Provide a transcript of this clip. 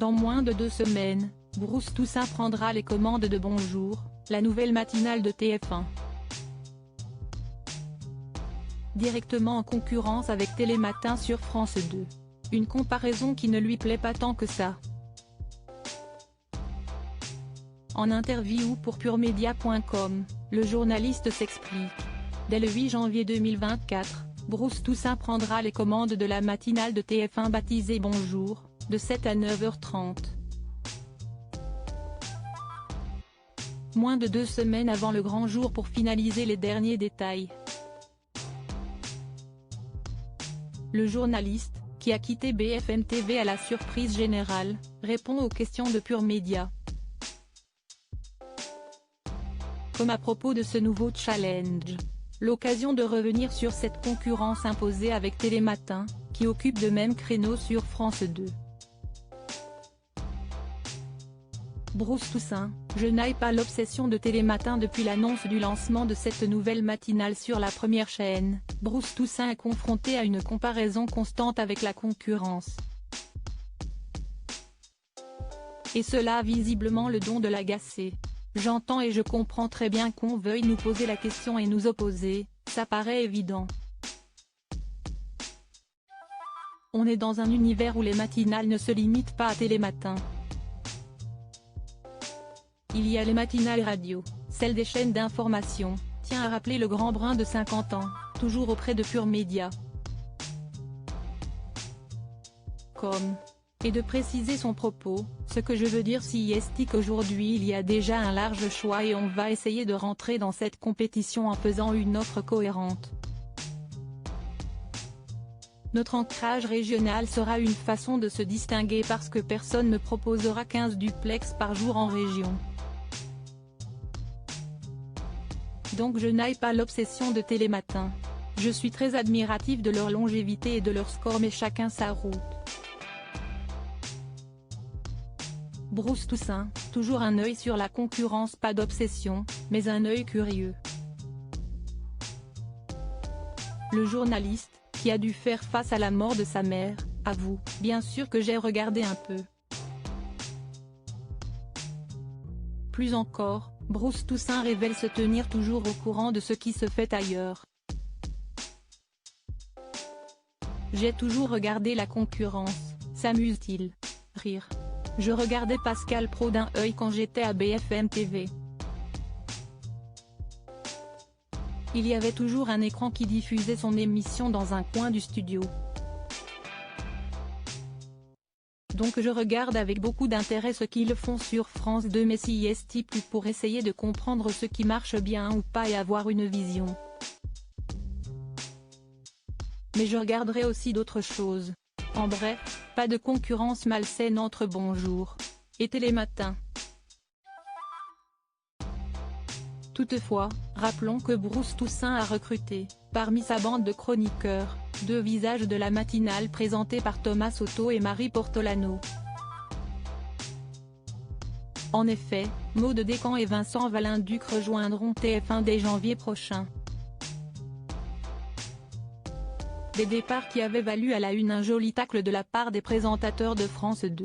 Dans moins de 2 semaines, Bruce Toussaint prendra les commandes de Bonjour, la nouvelle matinale de TF1. Directement en concurrence avec Télématin sur France 2. Une comparaison qui ne lui plaît pas tant que ça. En interview pour PureMedia.com, le journaliste s'explique. Dès le 8 janvier 2024, Bruce Toussaint prendra les commandes de la matinale de TF1 baptisée Bonjour, de 7 à 9h30. Moins de 2 semaines avant le grand jour pour finaliser les derniers détails. Le journaliste, qui a quitté BFM TV à la surprise générale, répond aux questions de PureMedia. Comme à propos de ce nouveau challenge. L'occasion de revenir sur cette concurrence imposée avec Télématin, qui occupe de même créneau sur France 2. Bruce Toussaint, je n'ai pas l'obsession de Télématin depuis l'annonce du lancement de cette nouvelle matinale sur la première chaîne. Bruce Toussaint est confronté à une comparaison constante avec la concurrence. Et cela a visiblement le don de l'agacer. J'entends et je comprends très bien qu'on veuille nous poser la question et nous opposer, ça paraît évident. On est dans un univers où les matinales ne se limitent pas à Télématin. Il y a les matinales radio, celles des chaînes d'information, tient à rappeler le grand brun de 50 ans, toujours auprès de PureMedia. Et de préciser son propos, ce que je veux dire c'est qu'aujourd'hui il y a déjà un large choix et on va essayer de rentrer dans cette compétition en faisant une offre cohérente. Notre ancrage régional sera une façon de se distinguer parce que personne ne proposera 15 duplex par jour en région. Donc je n'ai pas l'obsession de Télématin. Je suis très admiratif de leur longévité et de leur score mais chacun sa route. Bruce Toussaint, toujours un œil sur la concurrence, pas d'obsession, mais un œil curieux. Le journaliste, qui a dû faire face à la mort de sa mère, avoue, bien sûr que j'ai regardé un peu. Plus encore, Bruce Toussaint révèle se tenir toujours au courant de ce qui se fait ailleurs. J'ai toujours regardé la concurrence, s'amuse-t-il. Rire. Je regardais Pascal Praud d'un œil quand j'étais à BFM TV. Il y avait toujours un écran qui diffusait son émission dans un coin du studio. Donc je regarde avec beaucoup d'intérêt ce qu'ils font sur France 2 mais si plus pour essayer de comprendre ce qui marche bien ou pas et avoir une vision. Mais je regarderai aussi d'autres choses. En bref, pas de concurrence malsaine entre Bonjour et Télématin. Toutefois, rappelons que Bruce Toussaint a recruté, parmi sa bande de chroniqueurs, 2 visages de la matinale présentés par Thomas Soto et Marie Portolano. En effet, Maud Descamps et Vincent Valenduc rejoindront TF1 dès janvier prochain. Des départs qui avaient valu à la une un joli tacle de la part des présentateurs de France 2.